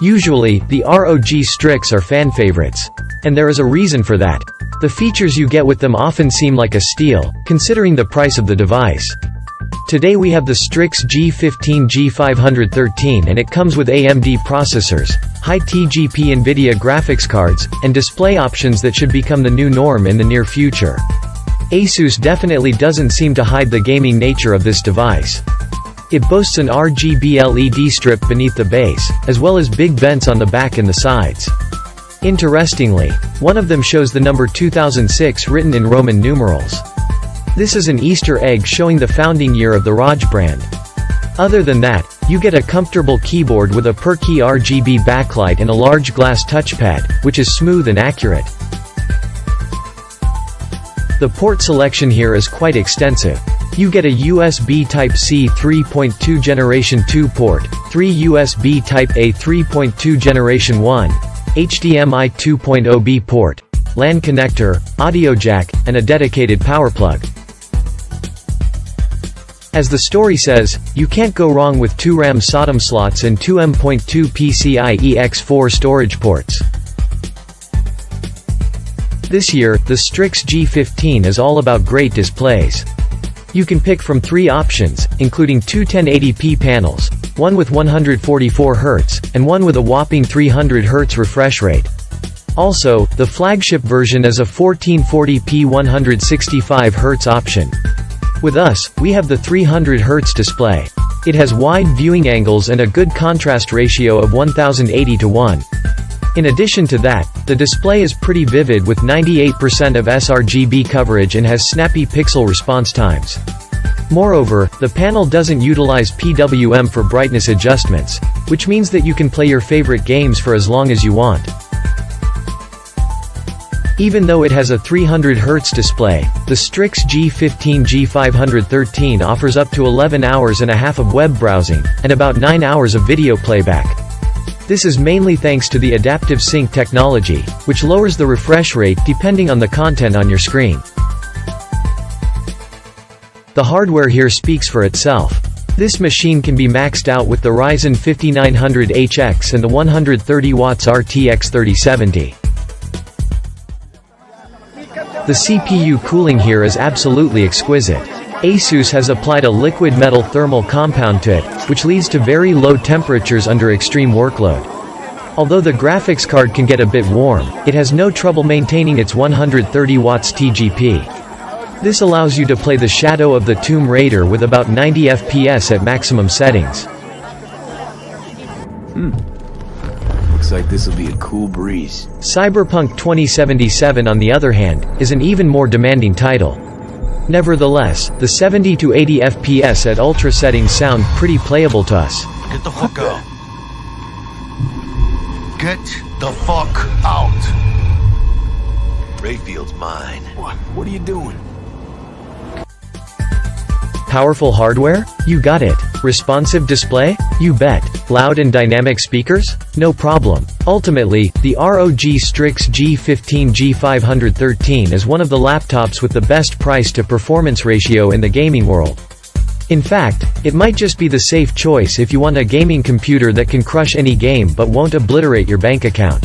Usually, the ROG Strix are fan favorites. And there is a reason for that. The features you get with them often seem like a steal, considering the price of the device. Today we have the Strix G15 G513 and it comes with AMD processors, high TGP NVIDIA graphics cards, and display options that should become the new norm in the near future. Asus definitely doesn't seem to hide the gaming nature of this device. It boasts an RGB LED strip beneath the base, as well as big vents on the back and the sides. Interestingly, one of them shows the number 2006 written in Roman numerals. This is an Easter egg showing the founding year of the ROG brand. Other than that, you get a comfortable keyboard with a per-key RGB backlight and a large glass touchpad, which is smooth and accurate. The port selection here is quite extensive. You get a USB Type-C 3.2 Generation 2 port, 3 USB Type-A 3.2 Generation 1, HDMI 2.0B port, LAN connector, audio jack, and a dedicated power plug. As the story says, you can't go wrong with 2 RAM SODIMM slots and 2 M.2 PCIe X4 storage ports. This year, the Strix G15 is all about great displays. You can pick from 3 options, including 2 1080p panels, one with 144 Hz, and one with a whopping 300 Hz refresh rate. Also, the flagship version is a 1440p 165 Hz option. With us, we have the 300 Hz display. It has wide viewing angles and a good contrast ratio of 1080:1. In addition to that, the display is pretty vivid with 98% of sRGB coverage and has snappy pixel response times. Moreover, the panel doesn't utilize PWM for brightness adjustments, which means that you can play your favorite games for as long as you want. Even though it has a 300 Hz display, the Strix G15 G513 offers up to 11 hours and a half of web browsing, and about 9 hours of video playback. This is mainly thanks to the adaptive sync technology, which lowers the refresh rate depending on the content on your screen. The hardware here speaks for itself. This machine can be maxed out with the Ryzen 5900HX and the 130 watts RTX 3070. The CPU cooling here is absolutely exquisite. Asus has applied a liquid metal thermal compound to it, which leads to very low temperatures under extreme workload. Although the graphics card can get a bit warm, it has no trouble maintaining its 130 watts TGP. This allows you to play the Shadow of the Tomb Raider with about 90 FPS at maximum settings. Looks like this will be a cool breeze. Cyberpunk 2077, on the other hand, is an even more demanding title. Nevertheless, the 70 to 80 FPS at ultra settings sound pretty playable to us. Get the fuck out. Get the fuck out. Rayfield's mine. What are you doing? Powerful hardware? You got it. Responsive display? You bet. Loud and dynamic speakers? No problem. Ultimately, the ROG Strix G15 G513 is one of the laptops with the best price to performance ratio in the gaming world. In fact, it might just be the safe choice if you want a gaming computer that can crush any game but won't obliterate your bank account.